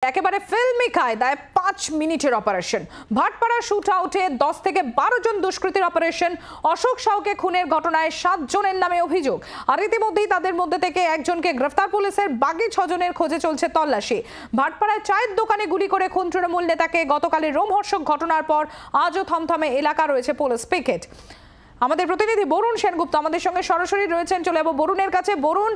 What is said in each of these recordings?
একেবারে ফিল্মি কায়দায় ৫ মিনিটের অপারেশন। ভাটপাড়া শুট আউটে ১০ থেকে ১২ জন দুষ্কৃতীর অপারেশন। অশোক সাউকে খুনের ঘটনায় ৭ জনের নামে অভিযোগ, আর ইতিমধ্যেই তাদের মধ্যে থেকে একজনকে গ্রেফতার পুলিশের। বাকি ৬ জনের খোঁজে চলছে তল্লাশি। ভাটপাড়ায় চায়ের দোকানে গুলি করে খুন তৃণমূল নেতাকে। গতকালের রোমহর্ষক ঘটনার পর আজও থমথমে এলাকা, রয়েছে পুলিশ পিকেট। আমাদের প্রতিনিধি বরুণ সেনগুপ্ত আমাদের সঙ্গে সরাসরি রয়েছেন, চলে যাবো বরুণের কাছে। বরুণ,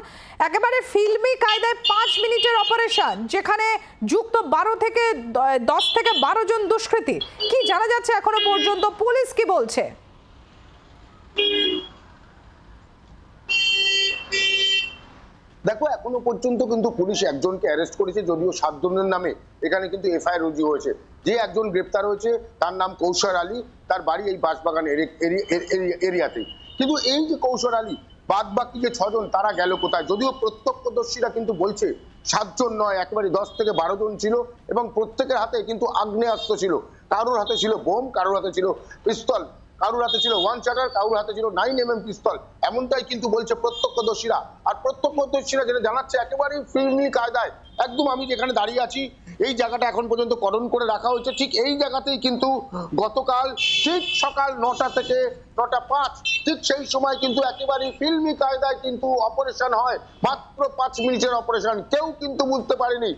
একেবারে ফিল্মি কায়দায় ৫ মিনিটের অপারেশন, যেখানে যুক্ত ১০ থেকে ১২ জন দুষ্কৃতী। কি জানা যাচ্ছে এখনো পর্যন্ত, পুলিশ কি বলছে? দেখো, এখনো পর্যন্ত কিন্তু পুলিশ একজনকে অ্যারেস্ট করেছে, যদিও ৭ জনের নামে এখানে কিন্তু এফআইআর রুজু হয়েছে। যে একজন গ্রেপ্তার হয়েছে তার নাম কৌশল আলী, তার বাড়ি এই বাঁশবাগান এরিয়াতেই। কিন্তু এই যে কৌশল আলী, বাদ বাকি যে ৬ জন তারা গেল কোথায়? যদিও প্রত্যক্ষদর্শীরা কিন্তু বলছে ৭ জন নয়, একেবারে ১০ থেকে ১২ জন ছিল, এবং প্রত্যেকের হাতে কিন্তু আগ্নেয়াস্ত্র ছিল। কারোর হাতে ছিল বোম, কারোর হাতে ছিল পিস্তল, কারোর হাতে ছিল 1 শাটার, কারোর হাতে ছিল 9mm পিস্তল। এমনটাই কিন্তু বলছে প্রত্যক্ষদর্শীরা। আর প্রত্যক্ষদর্শীরা যেটা জানাচ্ছে, একেবারেই ফিল্মি কায়দায় একদম আমি যেখানে দাঁড়িয়ে আছি এই জায়গাটা এখন পর্যন্ত করণ করে রাখা হয়েছে। ঠিক এই জায়গাতেই কিন্তু গতকাল ঠিক সকাল ৯টা থেকে ৯টা ৫ ঠিক সেই সময় কিন্তু একেবারেই ফিল্মি কায়দায় কিন্তু অপারেশন হয়। মাত্র ৫ মিনিটের অপারেশন, কেউ কিন্তু বুঝতে পারেনি।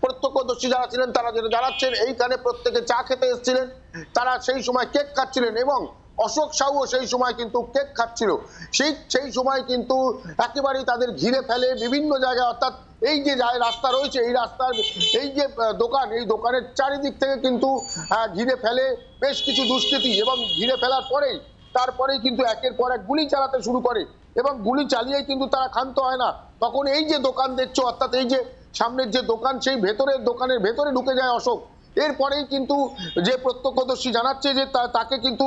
প্রত্যক্ষদর্শী যারা ছিলেন তারা যেটা জানাচ্ছেন, এইখানে প্রত্যেকে চা খেতে এসেছিলেন, তারা সেই সময় কেক খাচ্ছিলেন, এবং অশোক সাউও সেই সময় কিন্তু কেক খাচ্ছিল। সেই সময় কিন্তু একেবারেই তাদের ঘিরে ফেলে বিভিন্ন জায়গায়, অর্থাৎ এই যে রাস্তা রয়েছে, এই রাস্তার এই যে দোকান, এই দোকানের চারিদিক থেকে কিন্তু ঘিরে ফেলে বেশ কিছু দুষ্কৃতী, এবং ঘিরে ফেলার পরেই তারপরেই কিন্তু একের পর এক গুলি চালাতে শুরু করে, এবং গুলি চালিয়েই কিন্তু তারা ক্ষান্ত হয় না। তখন এই যে দোকান দেখছো, অর্থাৎ এই যে সামনের যে দোকান, সেই দোকানের ভেতরে ঢুকে যায় অশোক। এরপরেই কিন্তু যে প্রত্যক্ষদর্শী জানাচ্ছে যে তাকে কিন্তু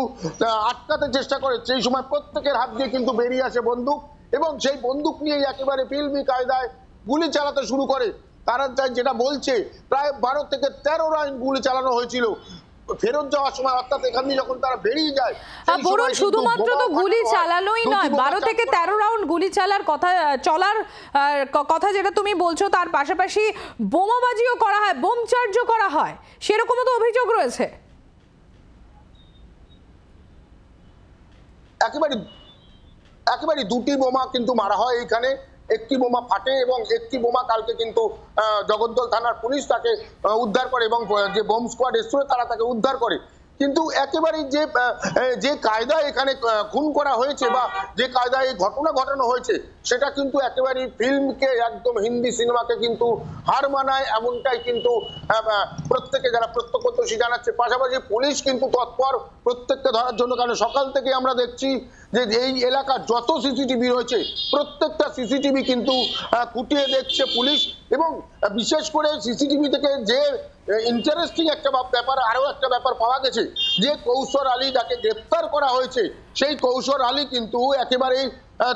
আটকাতে চেষ্টা করে। সেই সময় প্রত্যেকের হাত দিয়ে কিন্তু বেরিয়ে আসে বন্দুক, এবং সেই বন্দুক নিয়েই একেবারে ফিল্মি কায়দায় গুলি চালাতে শুরু করে। তারা যেটা বলছে, প্রায় ১২ থেকে ১৩ রাউন্ড গুলি চালানো হয়েছিল ফেরত যাওয়ার সময়, অর্থাৎ এখান থেকে যখন তারা বেরিয়ে যায়। বরুণ, শুধুমাত্র তো গুলি চালানোই নয়, ১২ থেকে ১৩ রাউন্ড গুলি চলার কথা যেটা তুমি বলছো, তার পাশাপাশি বোমাবাজিও করা হয়, বোম চার্জও করা হয়, সেরকমও তো অভিযোগ রয়েছে। একেবারে ২টি বোমা কিন্তু মারা হয় এইখানে। একটি বোমা ফাটে, এবং একটি বোমা কালকে কিন্তু জগদ্দল থানার পুলিশ তাকে উদ্ধার করে, এবং যে বোম স্কোয়াড এসেছিল তারা তাকে উদ্ধার করে। কিন্তু একেবারে যে কায়দায় এখানে খুন করা হয়েছে, বা যে কায়দায় এই ঘটনা ঘটানো হয়েছে, সেটা কিন্তু একেবারে ফিল্মকে, একদম হিন্দি সিনেমাকে কিন্তু হার মানায়, এমনটাই কিন্তু প্রত্যেকে যারা প্রত্যক্ষদর্শী জানাচ্ছে। পাশাপাশি পুলিশ কিন্তু তৎপর প্রত্যেককে ধরার জন্য, কারণ সকাল থেকে আমরা দেখছি যে এই এলাকার যত সিসিটিভি রয়েছে প্রত্যেকটা সিসিটিভি কিন্তু খুঁটিয়ে দেখছে পুলিশ। এবং বিশেষ করে সিসিটিভি থেকে যে ইন্টারেস্টিং একটা ব্যাপার, আরো একটা ব্যাপার পাওয়া গেছে, যে কৌশল আলী যাকে গ্রেপ্তার করা হয়েছে, সেই কৌশল আলী কিন্তু একেবারেই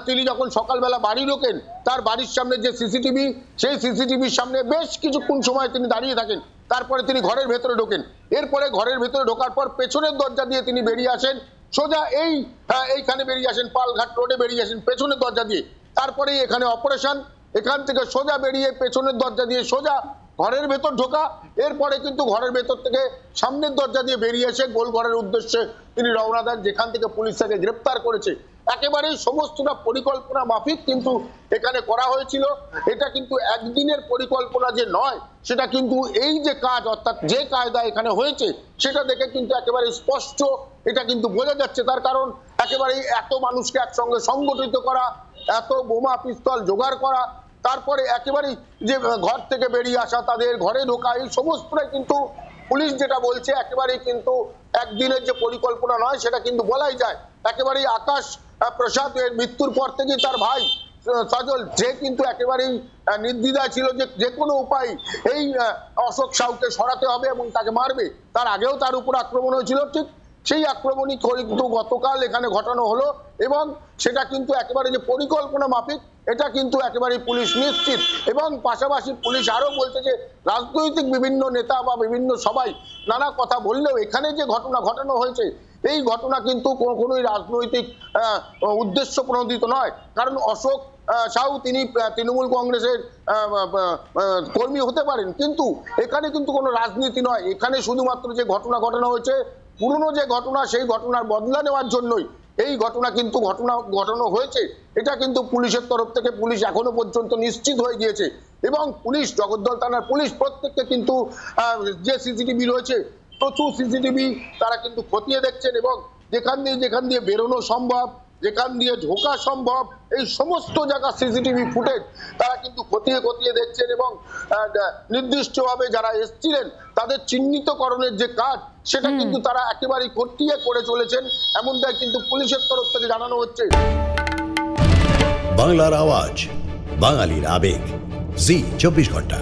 তিনি যখন সকালবেলা বাড়ি ঢোকেন, তার বাড়ির সামনে যে সিসিটিভি, সেই সিসিটিভির সামনে বেশ কিছুক্ষণ সময় তিনি দাঁড়িয়ে থাকেন। তারপরে তিনি ঘরের ভেতরে ঢোকেন। এরপরে ঘরের ভেতরে ঢোকার পর পেছনের দরজা দিয়ে তিনি বেরিয়ে আসেন, সোজা এইখানে বেরিয়ে আসেন, পালঘাট রোডে বেরিয়ে আসেন পেছনের দরজা দিয়ে। তারপরেই এখানে অপারেশন, এখান থেকে সোজা বেরিয়ে পেছনের দরজা দিয়ে সোজা ঘরের ভেতর ঢোকা। এরপরে কিন্তু ঘরের ভেতর থেকে সামনের দরজা দিয়ে বেরিয়ে এসে গোলঘরের উদ্দেশ্যে তিনি রওনা দেন, যেখান থেকে পুলিশ তাকে গ্রেপ্তার করেছে। একেবারেই সমস্তটা পরিকল্পনা মাফিক কিন্তু এখানে করা হয়েছিল। এটা কিন্তু একদিনের পরিকল্পনা যে নয়, সেটা কিন্তু এই যে কাজ, অর্থাৎ যে কায়দা এখানে হয়েছে, সেটা দেখে কিন্তু একেবারে স্পষ্ট এটা কিন্তু বোঝা যাচ্ছে। তার কারণ একেবারেই এত মানুষকে একসঙ্গে সংগঠিত করা, এত বোমা পিস্তল জোগাড় করা, তারপরে একেবারেই যে ঘর থেকে বেরিয়ে আসা, তাদের ঘরে ঢোকা, এই সমস্তটাই কিন্তু পুলিশ যেটা বলছে একেবারেই কিন্তু একদিনের যে পরিকল্পনা নয়, সেটা কিন্তু বলাই যায়। একেবারেই আকাশ প্রসাদ এর মৃত্যুর পর থেকে তার ভাই সজল, যে কিন্তু একেবারেই নির্দ্বিধায় ছিল যে কোনো উপায় এই অশোক সাউকে সরাতে হবে এবং তাকে মারবে। তার আগেও তার উপর আক্রমণ হয়েছিল, ঠিক সেই আক্রমণই কিন্তু গতকাল এখানে ঘটানো হলো, এবং সেটা কিন্তু একেবারে যে পরিকল্পনা মাফিক, এটা কিন্তু একেবারে পুলিশ নিশ্চিত। এবং পাশাপাশি পুলিশ আরো বলছে যে রাজনৈতিক বিভিন্ন নেতা বা বিভিন্ন সবাই নানা কথা বললেও এখানে যে ঘটনা ঘটানো হয়েছে, এই ঘটনা কিন্তু কোনোই রাজনৈতিক উদ্দেশ্য প্রণোদিত নয়। কারণ অশোক সাউ তিনি তৃণমূল কংগ্রেসের কর্মী হতে পারেন, কিন্তু এখানে কিন্তু কোনো রাজনীতি নয়। এখানে শুধুমাত্র যে ঘটনা ঘটানো হয়েছে, পুরনো যে ঘটনা, সেই ঘটনার বদলা নেওয়ার জন্যই এই ঘটনা কিন্তু ঘটানো হয়েছে। এটা কিন্তু পুলিশের তরফ থেকে পুলিশ এখনো পর্যন্ত নিশ্চিত হয়ে গিয়েছে এবং পুলিশ, জগদ্দল থানার পুলিশ প্রত্যেককে কিন্তু যে সিসিটিভি রয়েছে, প্রচুর সিসিটিভি তারা কিন্তু খতিয়ে দেখছেন এবং যেখান দিয়ে বেরোনো সম্ভব, যেখান দিয়ে ঢোকা সম্ভব, এই সমস্ত জায়গা সিসিটিভি ফুটেজ তারা কিন্তু খতিয়ে দেখছেন এবং নির্দিষ্টভাবে যারা এসেছিলেন তাদের চিহ্নিতকরণের যে কাজ, সেটা কিন্তু তারা একেবারেই খতিয়ে করে চলেছেন, এমনটাই কিন্তু পুলিশের তরফ থেকে জানানো হচ্ছে। বাংলার আওয়াজ, বাঙালির আবেগ, জি 24 ঘন্টা।